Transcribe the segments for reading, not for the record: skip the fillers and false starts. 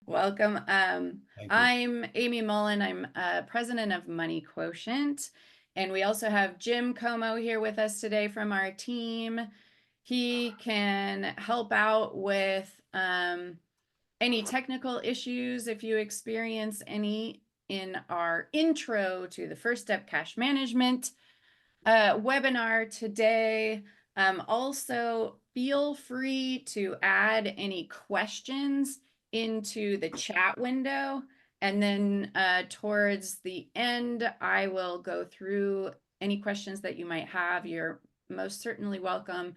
Welcome. Thank you. I'm Amy Mullen. I'm president of Money Quotient. And we also have Jim Como here with us today from our team. He can help out with any technical issues if you experience any in our intro to the First Step Cash Management webinar today. Also, feel free to add any questions into the chat window. And then towards the end, I will go through any questions that you might have. You're most certainly welcome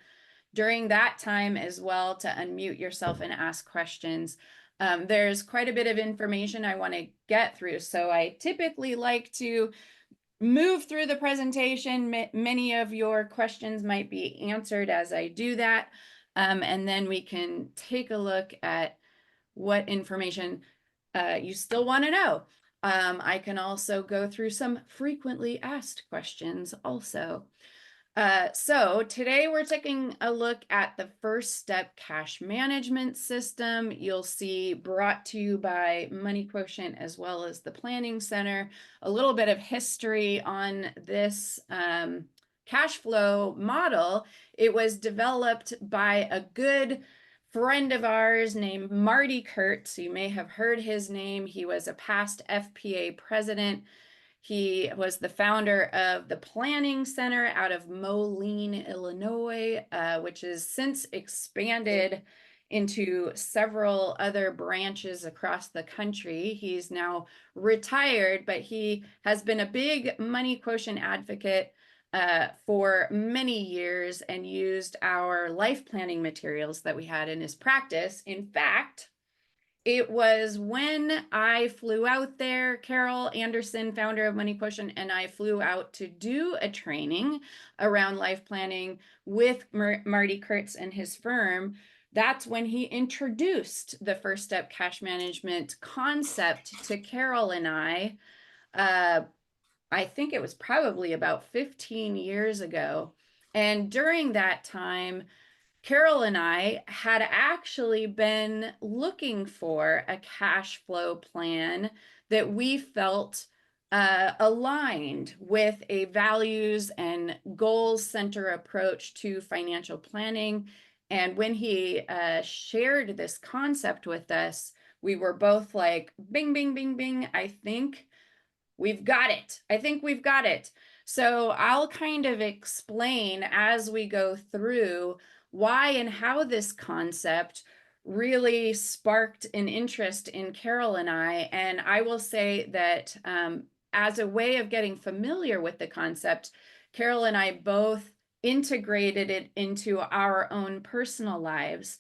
during that time as well to unmute yourself and ask questions. There's quite a bit of information I want to get through. So I typically like to move through the presentation. Many of your questions might be answered as I do that. And then we can take a look at what information you still want to know. I can also go through some frequently asked questions also. So today we're taking a look at the First Step Cash Management System. You'll see brought to you by Money Quotient as well as the Planning Center. A little bit of history on this cash flow model. It was developed by a good friend of ours named Marty Kurtz. You may have heard his name. He was a past FPA president. He was the founder of the Planning Center out of Moline, Illinois, which has since expanded into several other branches across the country. He's now retired, but he has been a big Money Quotient advocate for many years and used our life planning materials that we had in his practice. In fact, it was when I flew out there, Carol Anderson, founder of Money Quotient, and I flew out to do a training around life planning with Marty Kurtz and his firm. That's when he introduced the First Step Cash Management concept to Carol and I. I think it was probably about 15 years ago. And during that time, Carol and I had actually been looking for a cash flow plan that we felt aligned with a values and goals center approach to financial planning. And when he shared this concept with us, we were both like, bing, bing, bing, bing. I think we've got it. I think we've got it. So I'll kind of explain as we go through why and how this concept really sparked an interest in Carol and I. And I will say that as a way of getting familiar with the concept, Carol and I both integrated it into our own personal lives.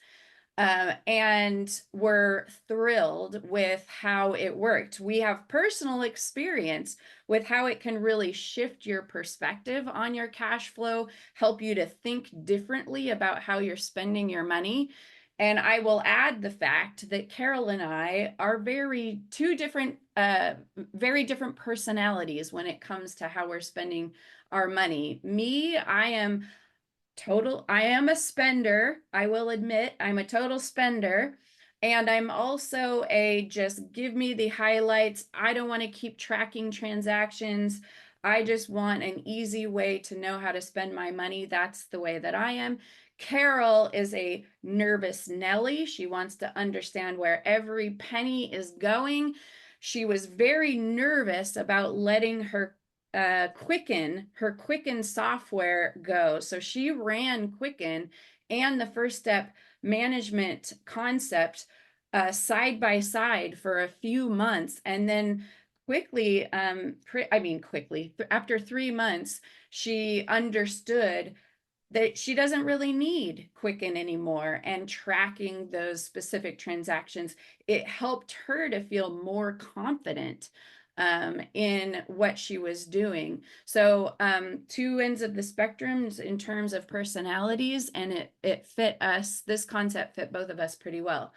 And we're thrilled with how it worked. We have personal experience with how it can really shift your perspective on your cash flow, help you to think differently about how you're spending your money. And I will add the fact that Carol and I are very different personalities when it comes to how we're spending our money. I am a spender. I will admit I'm a total spender. And I'm also a just give me the highlights. I don't want to keep tracking transactions. I just want an easy way to know how to spend my money. That's the way that I am. Carol is a nervous Nelly. She wants to understand where every penny is going. She was very nervous about letting her Quicken software go. So she ran Quicken and the First Step management concept side by side for a few months. And then quickly, after 3 months, she understood that she doesn't really need Quicken anymore and tracking those specific transactions. It helped her to feel more confident in what she was doing. So two ends of the spectrums in terms of personalities, and it fit us. This concept fit both of us pretty well.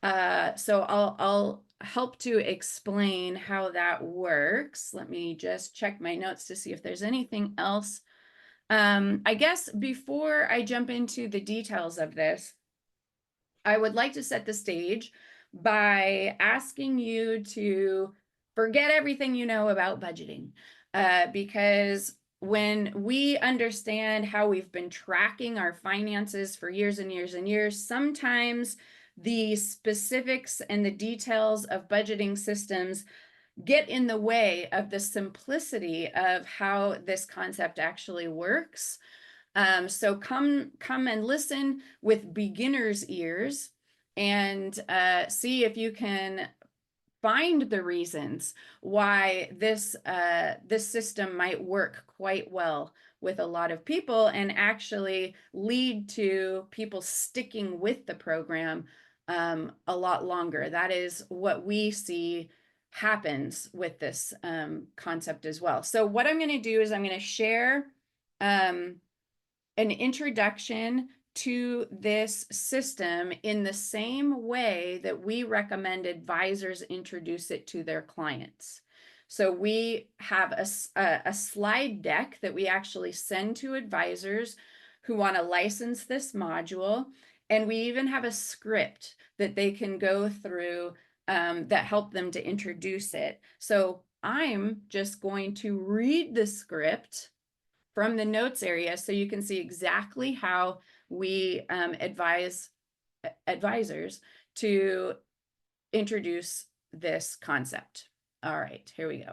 So I'll help to explain how that works. Let me just check my notes to see if there's anything else. I guess before I jump into the details of this, I would like to set the stage by asking you to forget everything you know about budgeting. Because when we understand how we've been tracking our finances for years and years and years, sometimes the specifics and the details of budgeting systems get in the way of the simplicity of how this concept actually works. So come and listen with beginner's ears and see if you can find the reasons why this system might work quite well with a lot of people and actually lead to people sticking with the program a lot longer. That is what we see happens with this concept as well. So what I'm going to do is I'm going to share an introduction to this system in the same way that we recommend advisors introduce it to their clients. So we have a slide deck that we actually send to advisors who want to license this module. And we even have a script that they can go through that help them to introduce it. So I'm just going to read the script from the notes area so you can see exactly how we advise advisors to introduce this concept. All right, here we go.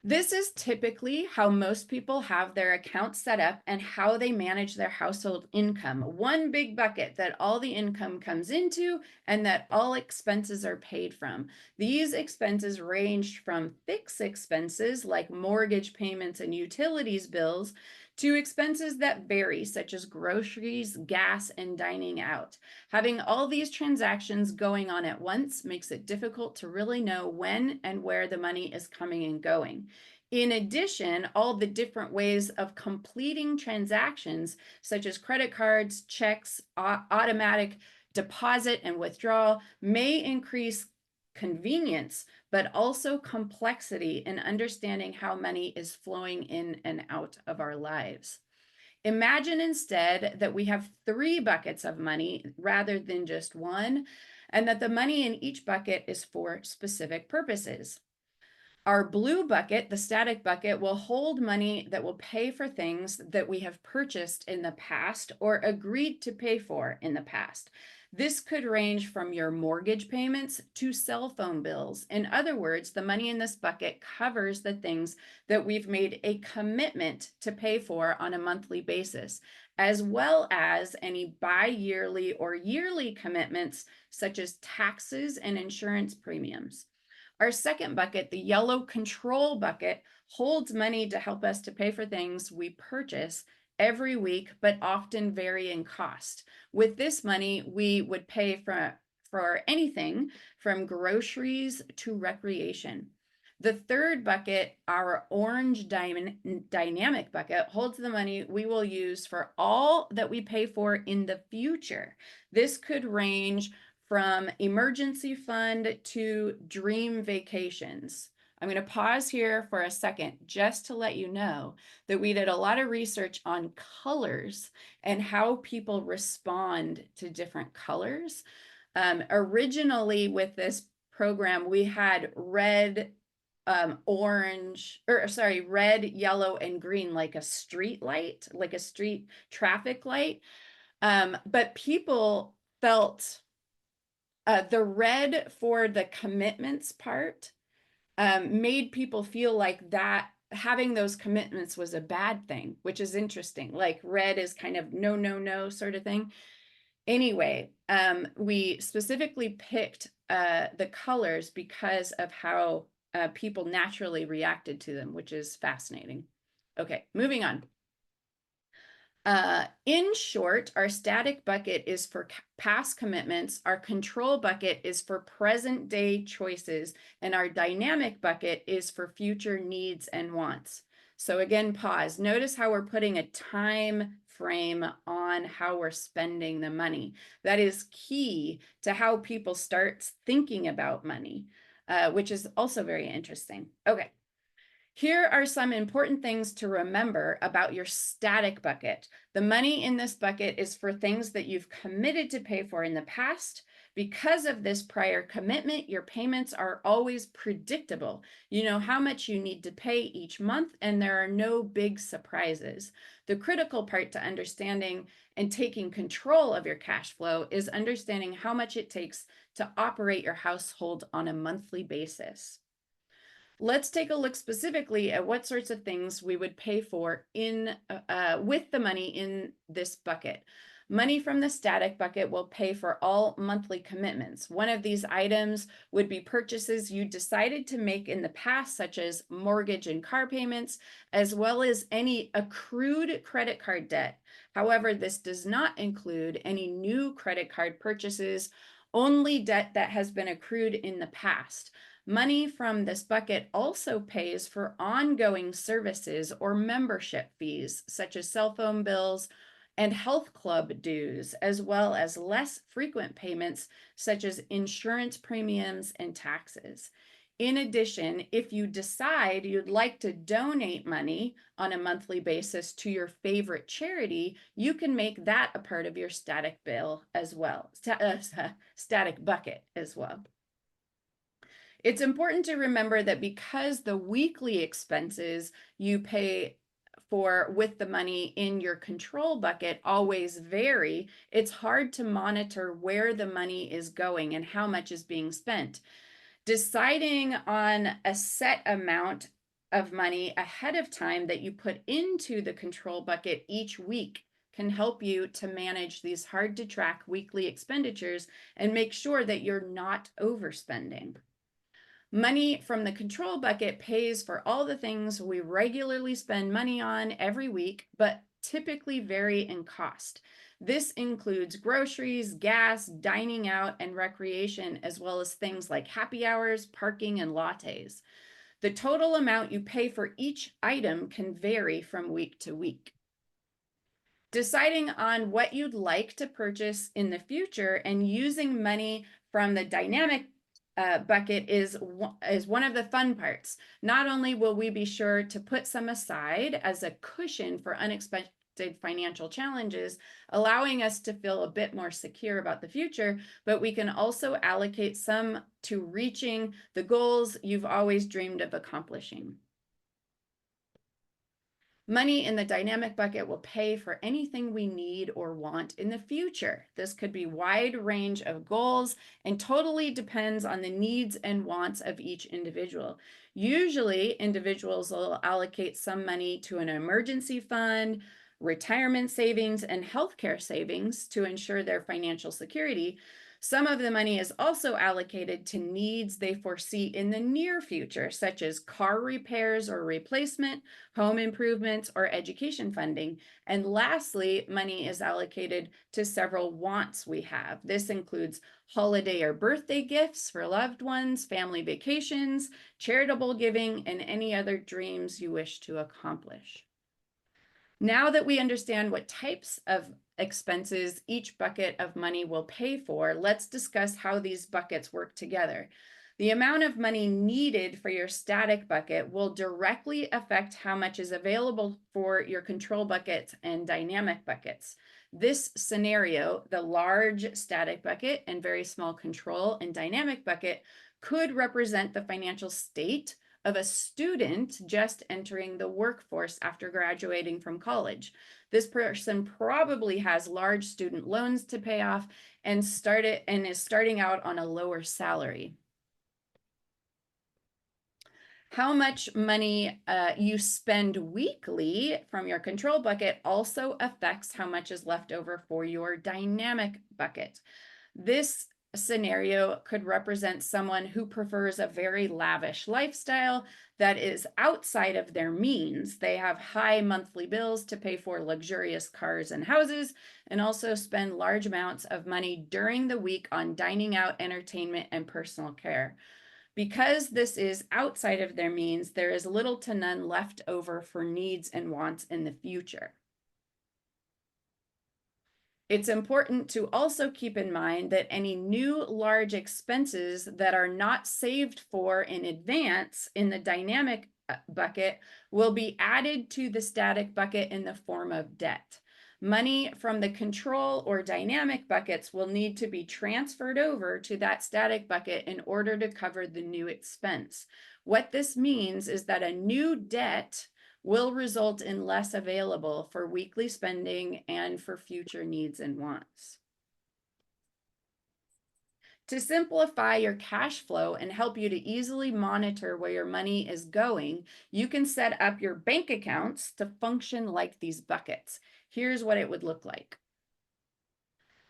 This is typically how most people have their accounts set up and how they manage their household income. One big bucket that all the income comes into and that all expenses are paid from. These expenses range from fixed expenses like mortgage payments and utilities bills to expenses that vary, such as groceries, gas, and dining out. Having all these transactions going on at once makes it difficult to really know when and where the money is coming and going. In addition, all the different ways of completing transactions, such as credit cards, checks, automatic deposit and withdrawal, may increase convenience, but also complexity in understanding how money is flowing in and out of our lives. Imagine instead that we have 3 buckets of money rather than just one, and that the money in each bucket is for specific purposes. Our blue bucket, the static bucket, will hold money that will pay for things that we have purchased in the past or agreed to pay for in the past. This could range from your mortgage payments to cell phone bills. In other words, the money in this bucket covers the things that we've made a commitment to pay for on a monthly basis, as well as any bi-yearly or yearly commitments such as taxes and insurance premiums. Our second bucket, the yellow control bucket, holds money to help us to pay for things we purchase every week, but often vary in cost. With this money, we would pay for anything from groceries to recreation. The third bucket, our orange dynamic bucket, holds the money we will use for all that we pay for in the future. This could range from emergency fund to dream vacations. I'm going to pause here for a second just to let you know that we did a lot of research on colors and how people respond to different colors. Originally with this program, we had red, red, yellow, and green, like a street light, like a street traffic light. But people felt the red for the commitments part made people feel like that having those commitments was a bad thing, which is interesting. Like red is kind of no, no, no sort of thing. Anyway, we specifically picked the colors because of how people naturally reacted to them, which is fascinating. Okay, moving on. In short, our static bucket is for past commitments, our control bucket is for present day choices, and our dynamic bucket is for future needs and wants. So again, pause. Notice how we're putting a time frame on how we're spending the money. That is key to how people start thinking about money, which is also very interesting. Okay. Here are some important things to remember about your static bucket. The money in this bucket is for things that you've committed to pay for in the past. Because of this prior commitment, your payments are always predictable. You know how much you need to pay each month, and there are no big surprises. The critical part to understanding and taking control of your cash flow is understanding how much it takes to operate your household on a monthly basis. Let's take a look specifically at what sorts of things we would pay for with the money in this bucket. Money from the static bucket will pay for all monthly commitments. One of these items would be purchases you decided to make in the past, such as mortgage and car payments, as well as any accrued credit card debt. However, this does not include any new credit card purchases, only debt that has been accrued in the past. Money from this bucket also pays for ongoing services or membership fees, such as cell phone bills and health club dues, as well as less frequent payments, such as insurance premiums and taxes. In addition, if you decide you'd like to donate money on a monthly basis to your favorite charity, you can make that a part of your static bill as well, static bucket as well. It's important to remember that because the weekly expenses you pay for with the money in your control bucket always vary, it's hard to monitor where the money is going and how much is being spent. Deciding on a set amount of money ahead of time that you put into the control bucket each week can help you to manage these hard to track weekly expenditures and make sure that you're not overspending. Money from the control bucket pays for all the things we regularly spend money on every week, but typically vary in cost. This includes groceries, gas, dining out, and recreation, as well as things like happy hours, parking, and lattes. The total amount you pay for each item can vary from week to week. Deciding on what you'd like to purchase in the future and using money from the dynamic bucket is one of the fun parts. Not only will we be sure to put some aside as a cushion for unexpected financial challenges, allowing us to feel a bit more secure about the future, but we can also allocate some to reaching the goals you've always dreamed of accomplishing. Money in the dynamic bucket will pay for anything we need or want in the future. This could be a wide range of goals and totally depends on the needs and wants of each individual. Usually, individuals will allocate some money to an emergency fund, retirement savings, and healthcare savings to ensure their financial security. Some of the money is also allocated to needs they foresee in the near future, such as car repairs or replacement, home improvements, or education funding. And lastly, money is allocated to several wants we have. This includes holiday or birthday gifts for loved ones, family vacations, charitable giving, and any other dreams you wish to accomplish. Now that we understand what types of expenses each bucket of money will pay for, let's discuss how these buckets work together. The amount of money needed for your static bucket will directly affect how much is available for your control buckets and dynamic buckets. This scenario, the large static bucket and very small control and dynamic bucket, could represent the financial state of a student just entering the workforce after graduating from college. This person probably has large student loans to pay off and is starting out on a lower salary. How much money you spend weekly from your control bucket also affects how much is left over for your dynamic bucket. This scenario could represent someone who prefers a very lavish lifestyle that is outside of their means. They have high monthly bills to pay for luxurious cars and houses, and also spend large amounts of money during the week on dining out, entertainment, and personal care. Because this is outside of their means, there is little to none left over for needs and wants in the future. It's important to also keep in mind that any new large expenses that are not saved for in advance in the dynamic bucket will be added to the static bucket in the form of debt. Money from the control or dynamic buckets will need to be transferred over to that static bucket in order to cover the new expense. What this means is that a new debt will result in less available for weekly spending and for future needs and wants. To simplify your cash flow and help you to easily monitor where your money is going, you can set up your bank accounts to function like these buckets. Here's what it would look like.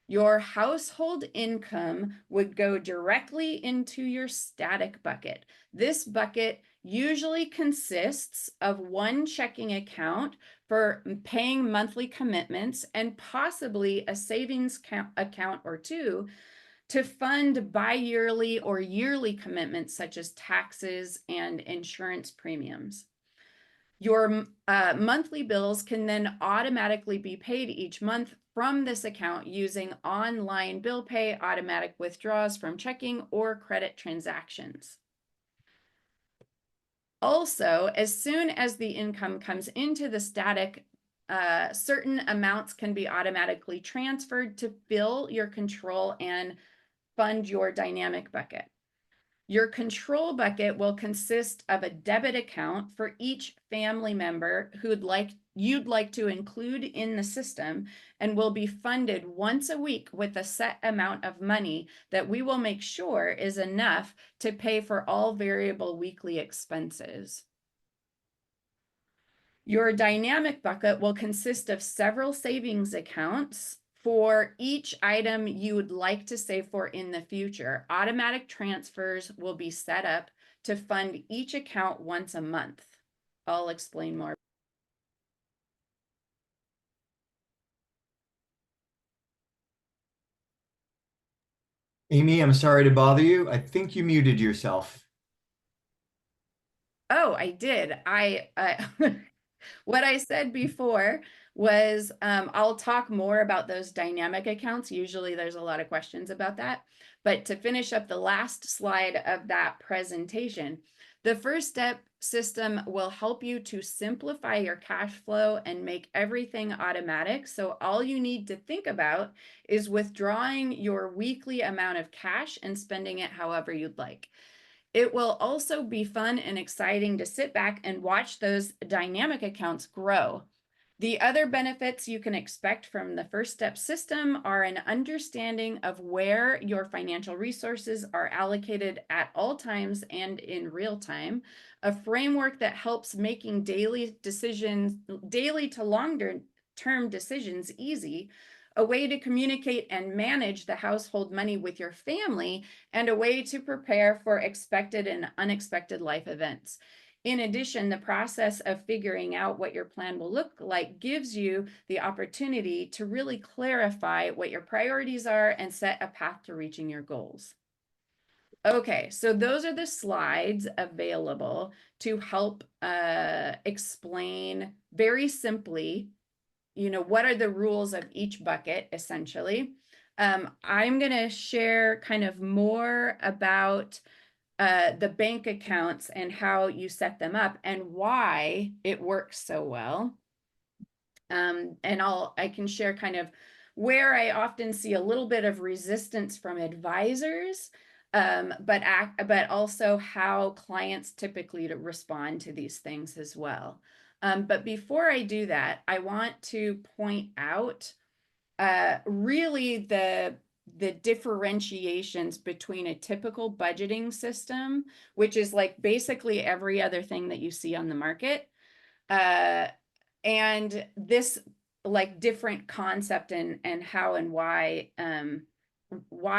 Your household income would go directly into your static bucket. This bucket usually consists of one checking account for paying monthly commitments and possibly a savings account or two to fund bi-yearly or yearly commitments such as taxes and insurance premiums. Your monthly bills can then automatically be paid each month from this account using online bill pay, automatic withdrawals from checking, or credit transactions. Also, as soon as the income comes into the static, certain amounts can be automatically transferred to fill your control and fund your dynamic bucket. Your control bucket will consist of a debit account for each family member you'd like to include in the system, and will be funded once a week with a set amount of money that we will make sure is enough to pay for all variable weekly expenses. Your dynamic bucket will consist of several savings accounts for each item you would like to save for in the future. Automatic transfers will be set up to fund each account once a month. I'll explain more. Amy, I'm sorry to bother you. I think you muted yourself. Oh, I did. What I said before was I'll talk more about those dynamic accounts. Usually there's a lot of questions about that. But to finish up the last slide of that presentation, the first step system will help you to simplify your cash flow and make everything automatic. So all you need to think about is withdrawing your weekly amount of cash and spending it however you'd like. It will also be fun and exciting to sit back and watch those dynamic accounts grow. The other benefits you can expect from the First Step system are an understanding of where your financial resources are allocated at all times and in real time, a framework that helps making daily to longer term decisions easy, a way to communicate and manage the household money with your family, and a way to prepare for expected and unexpected life events. In addition, the process of figuring out what your plan will look like gives you the opportunity to really clarify what your priorities are and set a path to reaching your goals. Okay, so those are the slides available to help explain very simply, what are the rules of each bucket, essentially. I'm going to share kind of more about the bank accounts and how you set them up and why it works so well. And I can share kind of where I often see a little bit of resistance from advisors, but also how clients typically respond to these things as well. But before I do that, I want to point out really the differentiations between a typical budgeting system, which is like basically every other thing that you see on the market, and this like different concept and how and why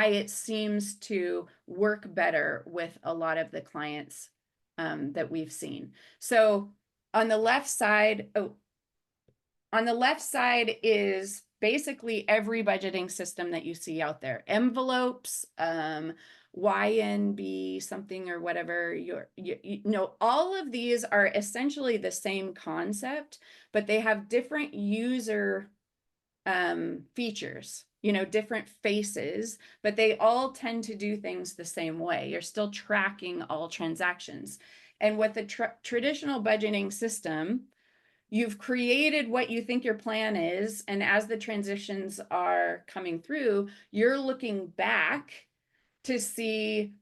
it seems to work better with a lot of the clients that we've seen. So on the left side, is basically every budgeting system that you see out there. Envelopes, YNB something or whatever, all of these are essentially the same concept, but they have different user features, different faces, but they all tend to do things the same way. You're still tracking all transactions. And with the traditional budgeting system, you've created what you think your plan is. And as the transitions are coming through, you're looking back to see,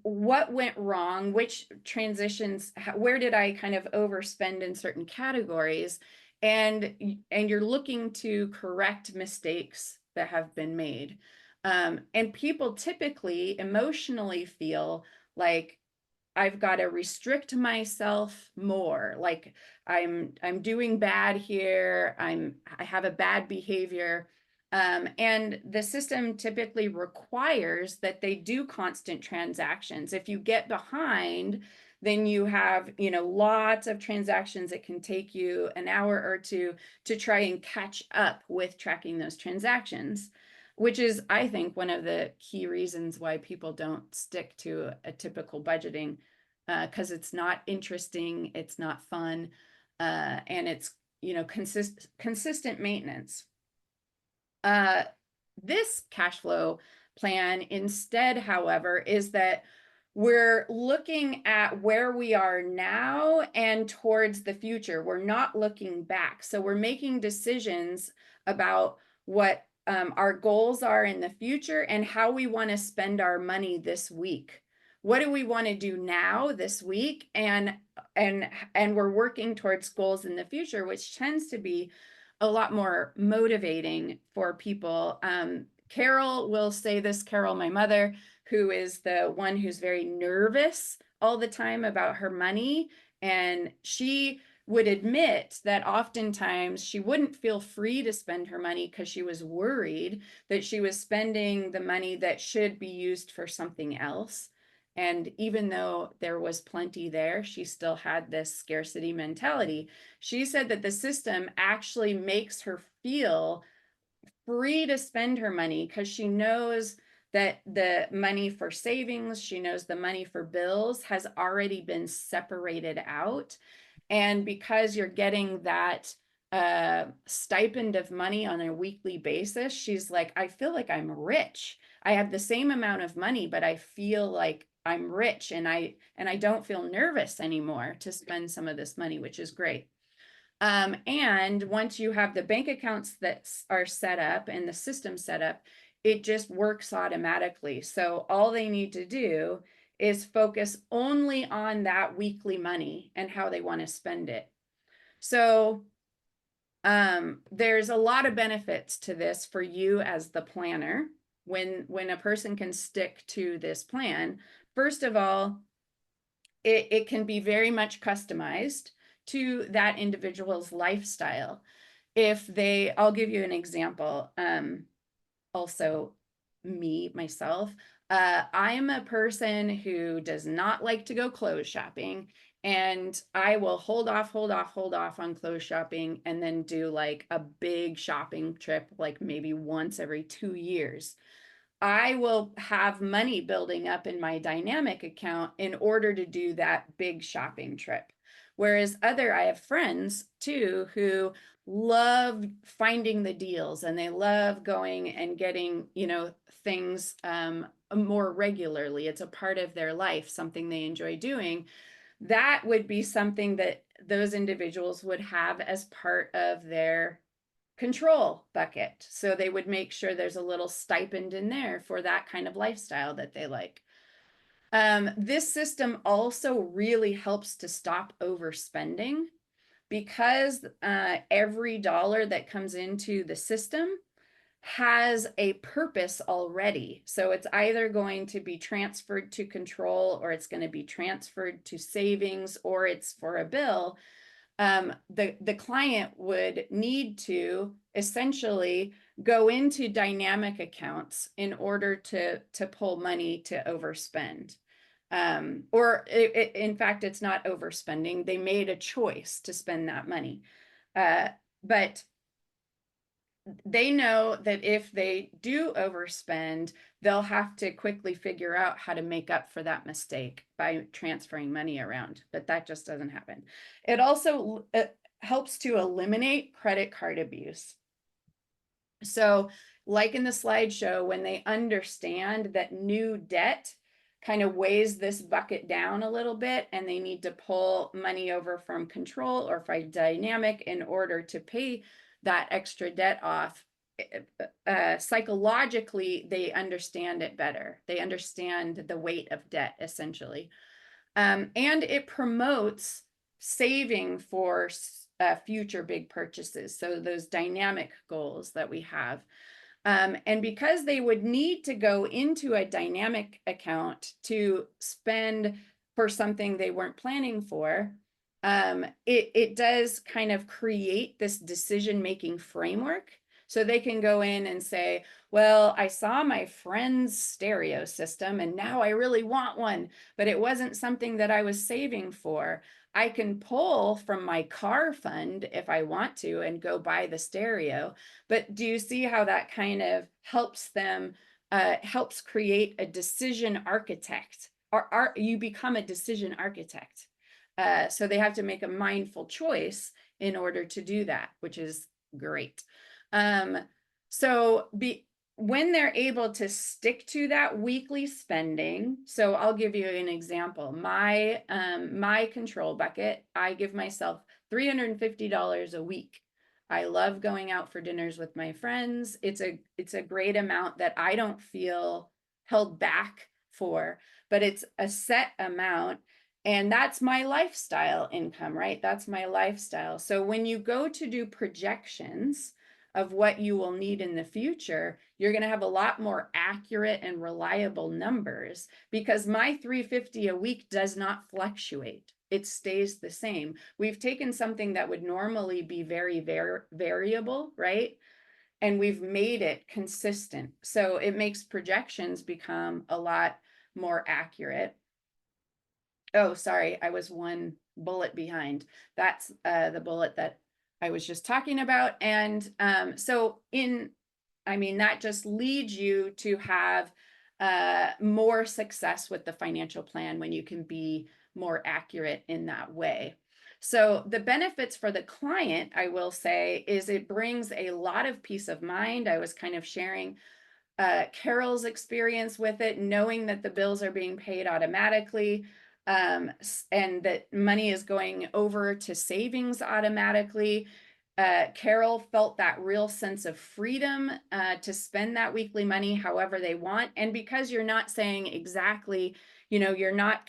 what went wrong, which transitions, where did I kind of overspend in certain categories? And you're looking to correct mistakes that have been made. And people typically emotionally feel like I've got to restrict myself more. Like I'm doing bad here. I have a bad behavior. And the system typically requires that they do constant transactions. If you get behind, then you have, lots of transactions. It can take you an hour or two to try and catch up with tracking those transactions, which is, I think, one of the key reasons why people don't stick to a typical budgeting, because it's not interesting, it's not fun, and it's, consistent maintenance. This cash flow plan instead, however, is that we're looking at where we are now and towards the future. We're not looking back. So we're making decisions about what our goals are in the future and how we want to spend our money this week. What do we want to do now this week? And we're working towards goals in the future, which tends to be a lot more motivating for people. Carol will say this, Carol, my mother, who is the one who's very nervous all the time about her money. And she would admit that oftentimes she wouldn't feel free to spend her money because she was worried that she was spending the money that should be used for something else. And even though there was plenty there, she still had this scarcity mentality. She said that the system actually makes her feel free to spend her money because she knows that the money for savings, she knows the money for bills has already been separated out. And because you're getting that stipend of money on a weekly basis, she's like, I feel like I'm rich. I have the same amount of money, but I feel like I'm rich, and I don't feel nervous anymore to spend some of this money, which is great. And once you have the bank accounts that are set up and the system set up, it just works automatically. So all they need to do is focus only on that weekly money and how they want to spend it. So there's a lot of benefits to this for you as the planner when a person can stick to this plan. First of all, it can be very much customized to that individual's lifestyle. I'll give you an example. Also myself, I'm a person who does not like to go clothes shopping, and I will hold off on clothes shopping and then do like a big shopping trip, like maybe once every 2 years. I will have money building up in my dynamic account in order to do that big shopping trip. Whereas I have friends too who love finding the deals, and they love going and getting, things more regularly. It's a part of their life, something they enjoy doing. That would be something that those individuals would have as part of their control bucket. So they would make sure there's a little stipend in there for that kind of lifestyle that they like. This system also really helps to stop overspending, because every dollar that comes into the system has a purpose already. So it's either going to be transferred to control, or it's going to be transferred to savings, or it's for a bill. The client would need to essentially go into dynamic accounts in order to pull money to overspend. In fact, it's not overspending. They made a choice to spend that money. But they know that if they do overspend, they'll have to quickly figure out how to make up for that mistake by transferring money around, but that just doesn't happen. It also helps to eliminate credit card abuse. So like in the slideshow, when they understand that new debt kind of weighs this bucket down a little bit and they need to pull money over from control or from dynamic in order to pay that extra debt off, psychologically, they understand it better. They understand the weight of debt, essentially. And it promotes saving for future big purchases. So those dynamic goals that we have. And because they would need to go into a dynamic account to spend for something they weren't planning for, it does kind of create this decision-making framework. So they can go in and say, well, I saw my friend's stereo system and now I really want one, but it wasn't something that I was saving for. I can pull from my car fund if I want to and go buy the stereo. But do you see how that kind of helps them, helps create a decision architect? Or you become a decision architect. So they have to make a mindful choice in order to do that, which is great. So when they're able to stick to that weekly spending, so I'll give you an example. My control bucket, I give myself $350 a week. I love going out for dinners with my friends. It's a great amount that I don't feel held back for, but it's a set amount. And that's my lifestyle income, right? That's my lifestyle. So when you go to do projections of what you will need in the future, you're going to have a lot more accurate and reliable numbers because my $350 a week does not fluctuate. It stays the same. We've taken something that would normally be very variable, right? And we've made it consistent. So it makes projections become a lot more accurate. Oh, sorry, I was one bullet behind. That's the bullet that I was just talking about. And so that just leads you to have more success with the financial plan when you can be more accurate in that way. So the benefits for the client, I will say, is it brings a lot of peace of mind. I was kind of sharing Carol's experience with it, knowing that the bills are being paid automatically, and that money is going over to savings automatically. Carol felt that real sense of freedom to spend that weekly money however they want. And because you're not saying exactly, you're not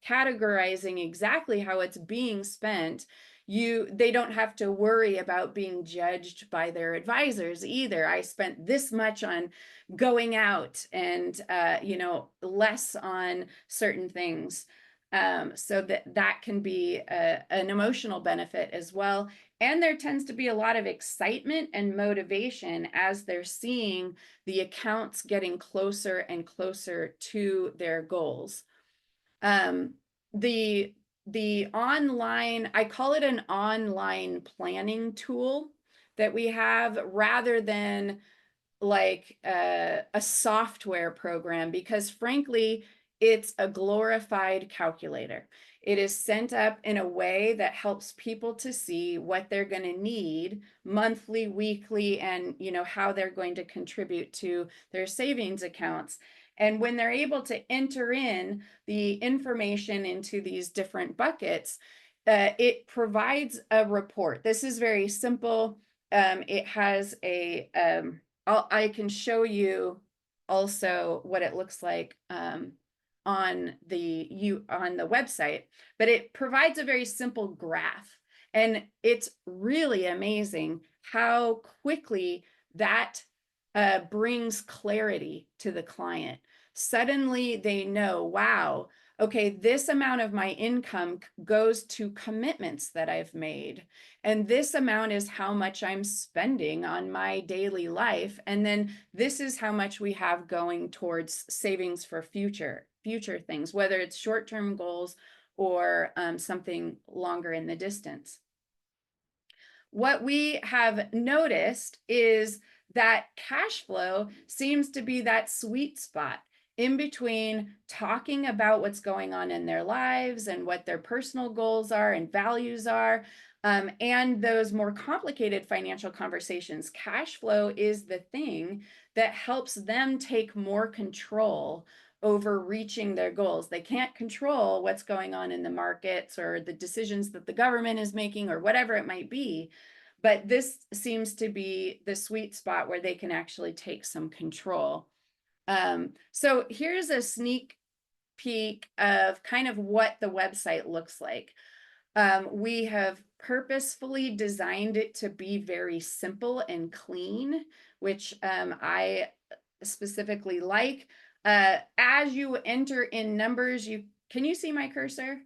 categorizing exactly how it's being spent, they don't have to worry about being judged by their advisors either. I spent this much on going out and less on certain things. So that can be an emotional benefit as well. And there tends to be a lot of excitement and motivation as they're seeing the accounts getting closer and closer to their goals. The online, I call it an online planning tool that we have rather than like a software program, because frankly, it's a glorified calculator. It is sent up in a way that helps people to see what they're going to need monthly, weekly, and how they're going to contribute to their savings accounts. And when they're able to enter in the information into these different buckets, it provides a report. This is very simple. It has I can show you also what it looks like on the website, but it provides a very simple graph. And it's really amazing how quickly that brings clarity to the client. Suddenly they know, wow, okay, this amount of my income goes to commitments that I've made. And this amount is how much I'm spending on my daily life. And then this is how much we have going towards savings for future things, whether it's short-term goals or something longer in the distance. What we have noticed is that cash flow seems to be that sweet spot in between talking about what's going on in their lives and what their personal goals are and values are, and those more complicated financial conversations. Cash flow is the thing that helps them take more control overreaching their goals. They can't control what's going on in the markets or the decisions that the government is making or whatever it might be. But this seems to be the sweet spot where they can actually take some control. So here's a sneak peek of kind of what the website looks like. We have purposefully designed it to be very simple and clean, which I specifically like. As you enter in numbers, can you see my cursor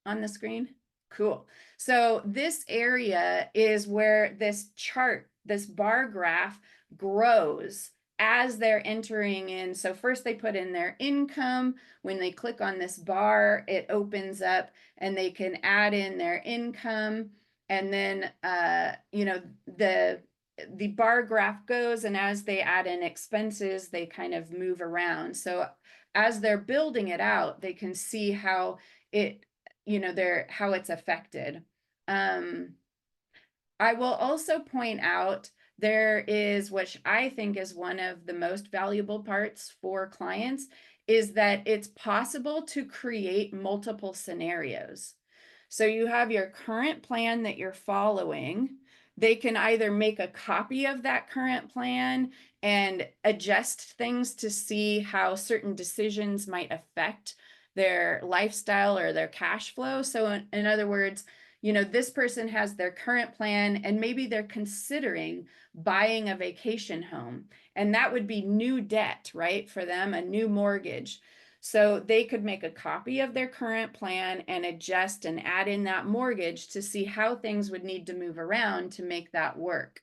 on the screen? Cool. So this area is where this chart, this bar graph grows as they're entering in. So first they put in their income. When they click on this bar, it opens up and they can add in their income. And then, the bar graph goes, and as they add in expenses, they kind of move around. So as they're building it out, they can see how how it's affected. I will also point out there is, which I think is one of the most valuable parts for clients, is that it's possible to create multiple scenarios. So you have your current plan that you're following. They can either make a copy of that current plan and adjust things to see how certain decisions might affect their lifestyle or their cash flow. So in other words, this person has their current plan and maybe they're considering buying a vacation home, and that would be new debt, right? For them, a new mortgage. So they could make a copy of their current plan and adjust and add in that mortgage to see how things would need to move around to make that work.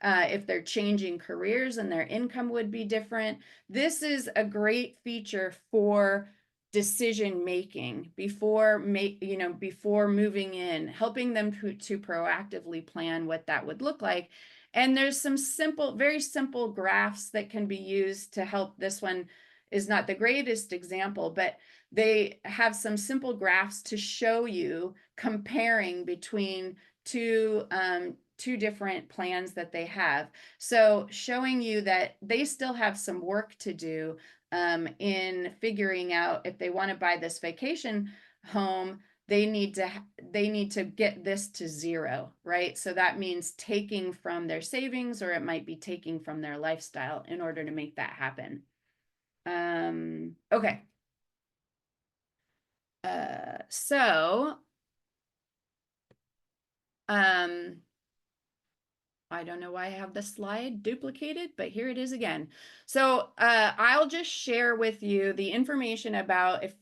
If they're changing careers and their income would be different. This is a great feature for decision making before moving in, helping them to proactively plan what that would look like. And there's some very simple graphs that can be used to help. This one is not the greatest example, but they have some simple graphs to show you comparing between two different plans that they have. So showing you that they still have some work to do in figuring out if they want to buy this vacation home. They need to get this to zero, right? So that means taking from their savings, or it might be taking from their lifestyle in order to make that happen. Okay. I don't know why I have the slide duplicated, but here it is again. So I'll just share with you the information about if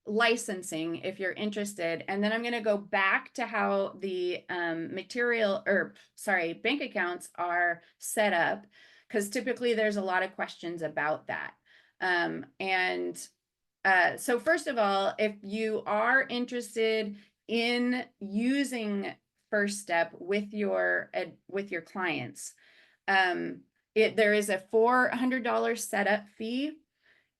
licensing, if you're interested, and then I'm going to go back to how the bank accounts are set up, because typically there's a lot of questions about that. So first of all, if you are interested in using First Step with your clients, there is a $400 setup fee,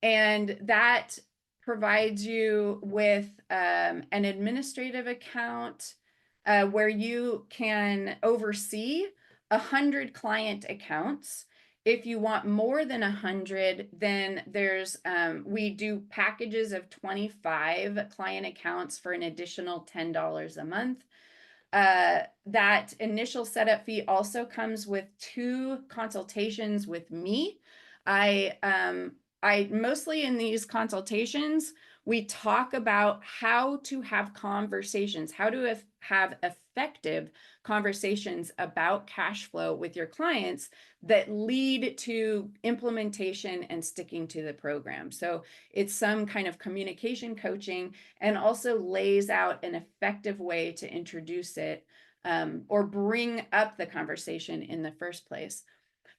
and that provides you with an administrative account where you can oversee 100 client accounts. If you want more than 100, then we do packages of 25 client accounts for an additional $10 a month. That initial setup fee also comes with 2 consultations with me. I mostly in these consultations, we talk about how to have conversations, how to have effective conversations about cash flow with your clients that lead to implementation and sticking to the program. So it's some kind of communication coaching, and also lays out an effective way to introduce it or bring up the conversation in the first place.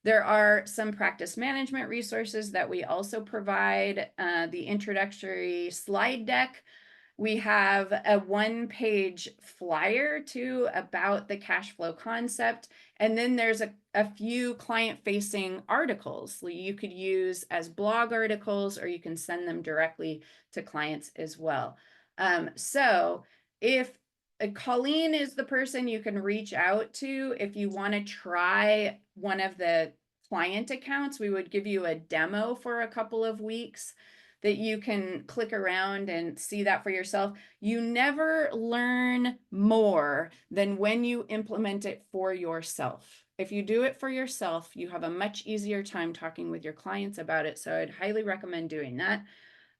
There are some practice management resources that we also provide. The introductory slide deck. We have a 1-page flyer too about the cash flow concept. And then there's a few client-facing articles you could use as blog articles, or you can send them directly to clients as well. So if Colleen is the person you can reach out to if you want to try one of the client accounts, we would give you a demo for a couple of weeks that you can click around and see that for yourself. You never learn more than when you implement it for yourself. If you do it for yourself, you have a much easier time talking with your clients about it. So I'd highly recommend doing that.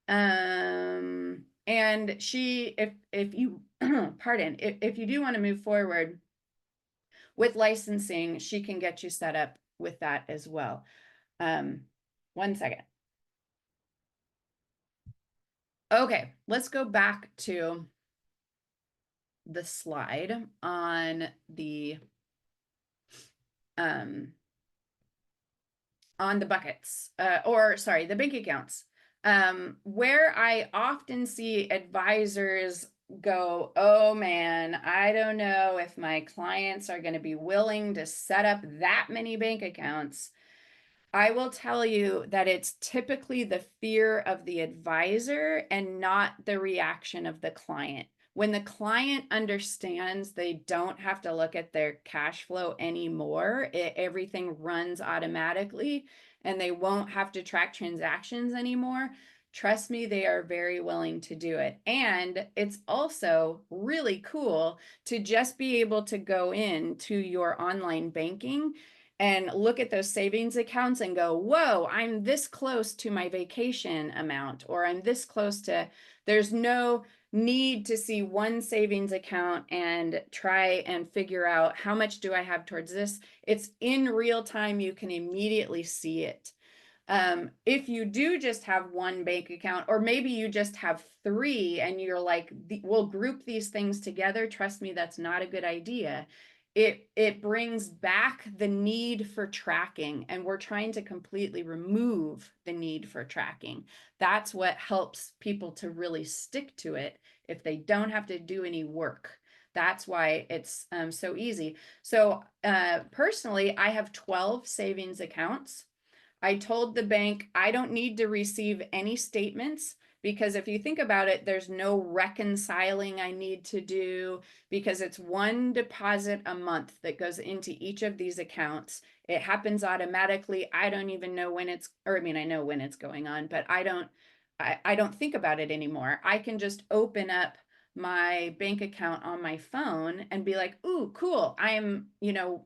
And if you, pardon, if you do want to move forward with licensing, she can get you set up with that as well. 1 second. Okay, let's go back to the slide on the buckets, or sorry, the bank accounts. Where I often see advisors go, oh man, I don't know if my clients are going to be willing to set up that many bank accounts. I will tell you that it's typically the fear of the advisor and not the reaction of the client. When the client understands they don't have to look at their cash flow anymore, everything runs automatically and they won't have to track transactions anymore. Trust me, they are very willing to do it. And it's also really cool to just be able to go into your online banking and look at those savings accounts and go, whoa, I'm this close to my vacation amount, or I'm this close to, there's no need to see one savings account and try and figure out how much do I have towards this. It's in real time. You can immediately see it. If you do just have one bank account, or maybe you just have three and you're like, we'll group these things together. Trust me, that's not a good idea. It brings back the need for tracking, and we're trying to completely remove the need for tracking. That's what helps people to really stick to it if they don't have to do any work. That's why it's so easy. So personally, I have 12 savings accounts. I told the bank I don't need to receive any statements, because if you think about it, there's no reconciling I need to do, because it's one deposit a month that goes into each of these accounts. It happens automatically. I don't even know when it's, or I mean, I know when it's going on, but I don't think about it anymore. I can just open up my bank account on my phone and be like, ooh, cool. I am,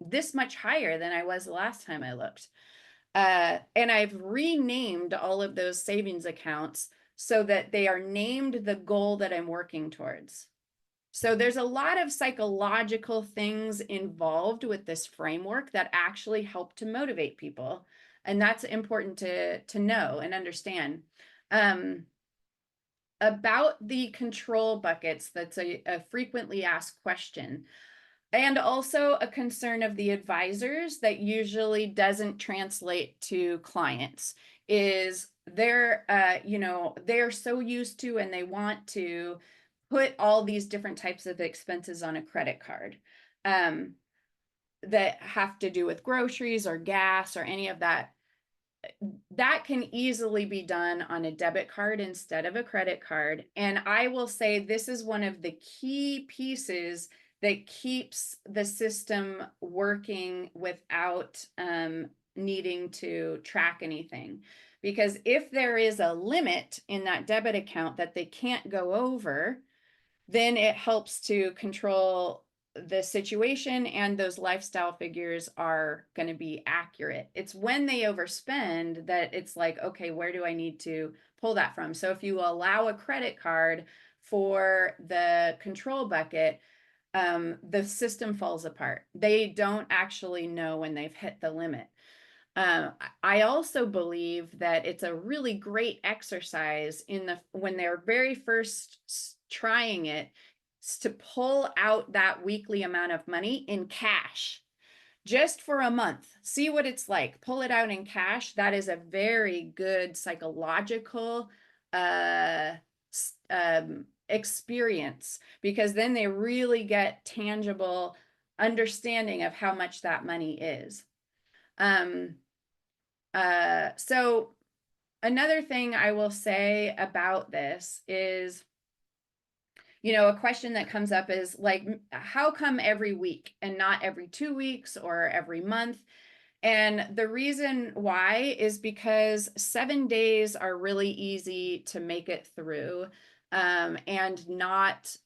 this much higher than I was the last time I looked. And I've renamed all of those savings accounts so that they are named the goal that I'm working towards. So there's a lot of psychological things involved with this framework that actually help to motivate people. And that's important to know and understand. About the control buckets, that's a frequently asked question. And also a concern of the advisors that usually doesn't translate to clients is they're so used to, and they want to put all these different types of expenses on a credit card that have to do with groceries or gas or any of that. That can easily be done on a debit card instead of a credit card. And I will say this is one of the key pieces that keeps the system working without needing to track anything. Because if there is a limit in that debit account that they can't go over, then it helps to control the situation, and those lifestyle figures are going to be accurate. It's when they overspend that it's like, okay, where do I need to pull that from? So if you allow a credit card for the control bucket, the system falls apart. They don't actually know when they've hit the limit. I also believe that it's a really great exercise when they're very first trying it, to pull out that weekly amount of money in cash just for a month. See what it's like. Pull it out in cash. That is a very good psychological experience, because then they really get tangible understanding of how much that money is. So another thing I will say about this is, a question that comes up is like, how come every week and not every 2 weeks or every month? And the reason why is because 7 days are really easy to make it through, and not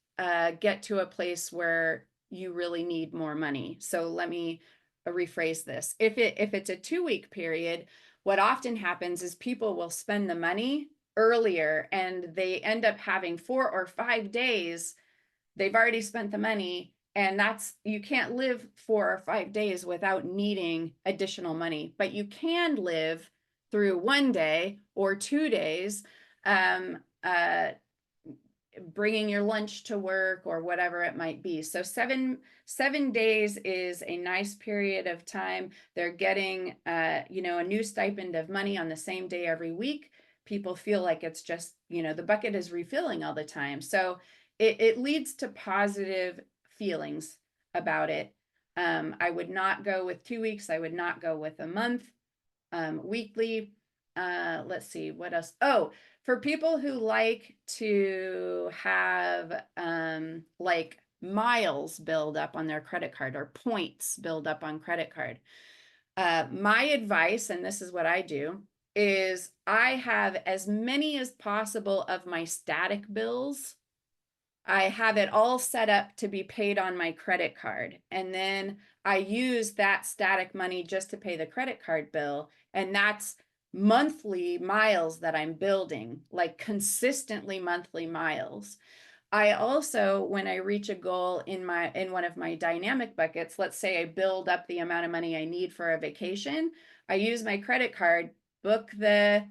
get to a place where you really need more money. So let me rephrase this. If it's a 2 week period, what often happens is people will spend the money earlier and they end up having 4 or 5 days. They've already spent the money, and that's, you can't live 4 or 5 days without needing additional money, but you can live through 1 day or 2 days, um, bringing your lunch to work or whatever it might be. So 7 days is a nice period of time. They're getting, a new stipend of money on the same day every week. People feel like it's just, the bucket is refilling all the time. So it leads to positive feelings about it. I would not go with 2 weeks. I would not go with a month. Weekly. Let's see, what else? Oh, for people who like to have like miles build up on their credit card or points build up on credit card. My advice, and this is what I do, is I have as many as possible of my static bills. I have it all set up to be paid on my credit card. And then I use that static money just to pay the credit card bill. And that's monthly miles that I'm building, like consistently monthly miles. I also, when I reach a goal in one of my dynamic buckets, let's say I build up the amount of money I need for a vacation, I use my credit card, book the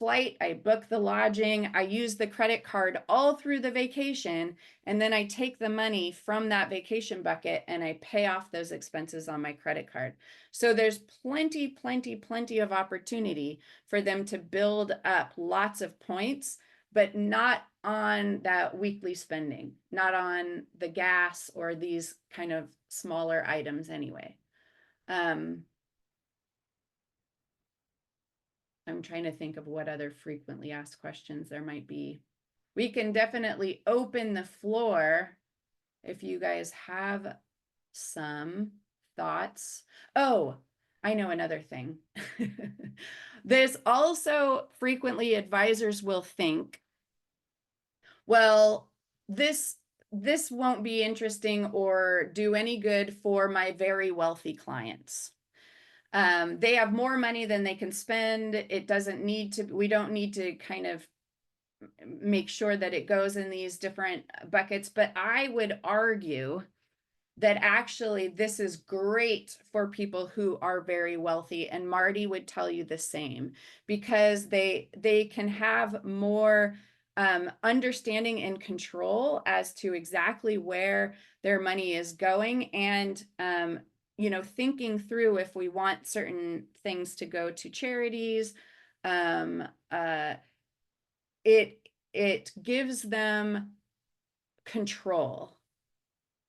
flight, I book the lodging, I use the credit card all through the vacation, and then I take the money from that vacation bucket and I pay off those expenses on my credit card. So there's plenty of opportunity for them to build up lots of points, but not on that weekly spending, not on the gas or these kind of smaller items anyway. I'm trying to think of what other frequently asked questions there might be. We can definitely open the floor if you guys have some thoughts. Oh, I know another thing. There's also frequently advisors will think, well, this won't be interesting or do any good for my very wealthy clients. They have more money than they can spend. It doesn't need to, we don't need to kind of make sure that it goes in these different buckets. But I would argue that actually this is great for people who are very wealthy, and Marty would tell you the same, because they can have more understanding and control as to exactly where their money is going, and thinking through if we want certain things to go to charities. um, uh, it gives them control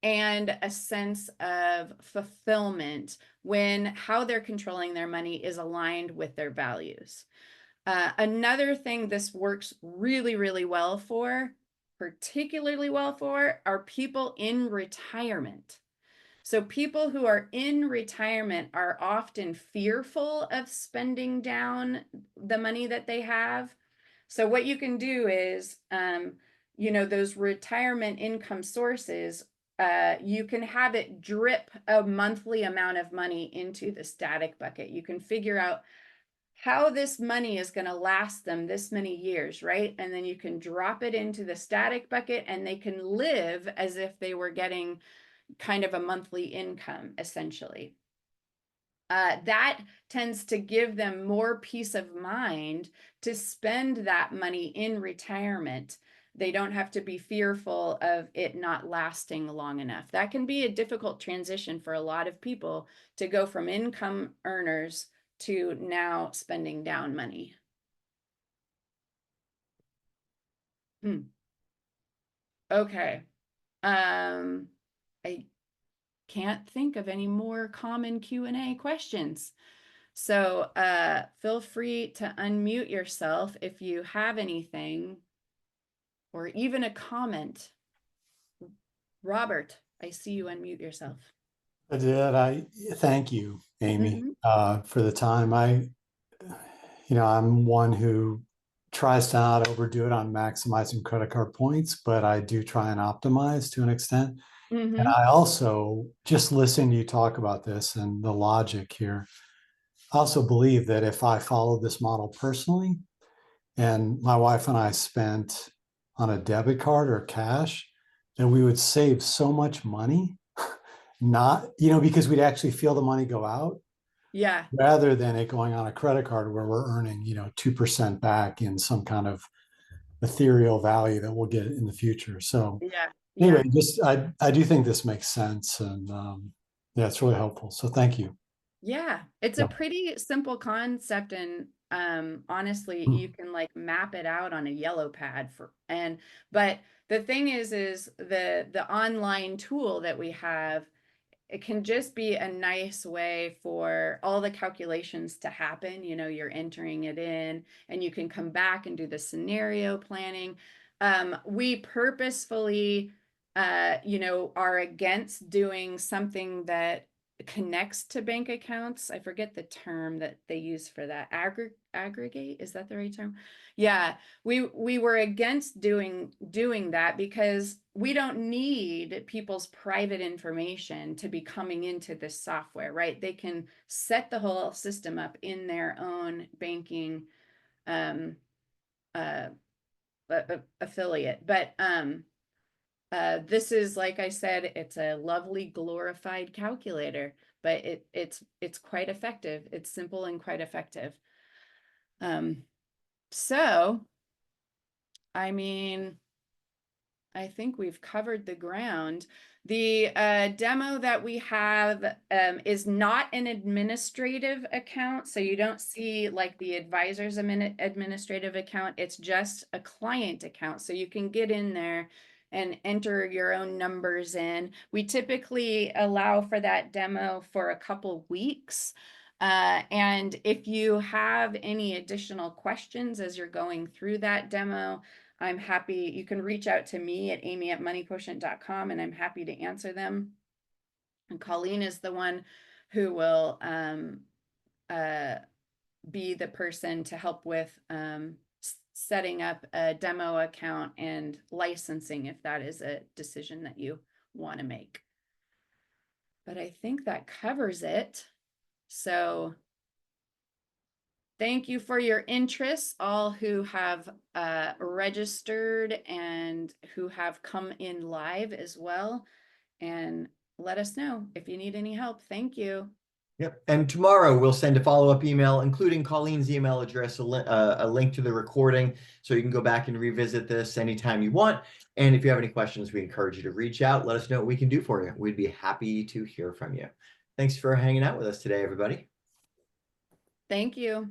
and a sense of fulfillment when how they're controlling their money is aligned with their values. Another thing this works really well for, particularly well for, are people in retirement. So people who are in retirement are often fearful of spending down the money that they have. So what you can do is, those retirement income sources, you can have it drip a monthly amount of money into the static bucket. You can figure out how this money is going to last them this many years, right? And then you can drop it into the static bucket and they can live as if they were getting kind of a monthly income, essentially. That tends to give them more peace of mind to spend that money in retirement. They don't have to be fearful of it not lasting long enough. That can be a difficult transition for a lot of people to go from income earners to now spending down money. Okay. I can't think of any more common Q&A questions. So feel free to unmute yourself if you have anything or even a comment. Robert, I see you unmute yourself. I did. I thank you, Amy, Mhm. for the time. I'm one who tries to not overdo it on maximizing credit card points, but I do try and optimize to an extent. And Mhm. I also, just listening to you talk about this and the logic here, I also believe that if I followed this model personally, and my wife and I spent on a debit card or cash, then we would save so much money, not, because we'd actually feel the money go out Yeah. rather than it going on a credit card where we're earning, 2% back in some kind of ethereal value that we'll get in the future. So Yeah. anyway, Yeah. I do think this makes sense. And yeah, it's really helpful. So thank you. Yeah, it's a Yeah. pretty simple concept, and honestly, you Mm. can like map it out on a yellow pad but the thing is the online tool that we have, it can just be a nice way for all the calculations to happen. You're entering it in and you can come back and do the scenario planning. We purposefully, are against doing something that connects to bank accounts. I forget the term that they use for that. Aggregate, is that the right term? Yeah, we were against doing that because we don't need people's private information to be coming into this software, right? They can set the whole system up in their own banking um uh affiliate. But this is, like I said, it's a lovely glorified calculator, but it's quite effective. It's simple and quite effective. So I mean, I think we've covered the ground. The demo that we have is not an administrative account. So you don't see like the advisor's administrative account. It's just a client account. So you can get in there and enter your own numbers in. We typically allow for that demo for a couple weeks. And if you have any additional questions as you're going through that demo, I'm happy. You can reach out to me at amy@moneyquotient.com and I'm happy to answer them. And Colleen is the one who will be the person to help with setting up a demo account and licensing if that is a decision that you want to make. But I think that covers it. So thank you for your interest, all who have registered and who have come in live as well. And let us know if you need any help. Thank you. Yep. And tomorrow we'll send a follow-up email, including Colleen's email address, a link to the recording, so you can go back and revisit this anytime you want. And if you have any questions, we encourage you to reach out. Let us know what we can do for you. We'd be happy to hear from you. Thanks for hanging out with us today, everybody. Thank you.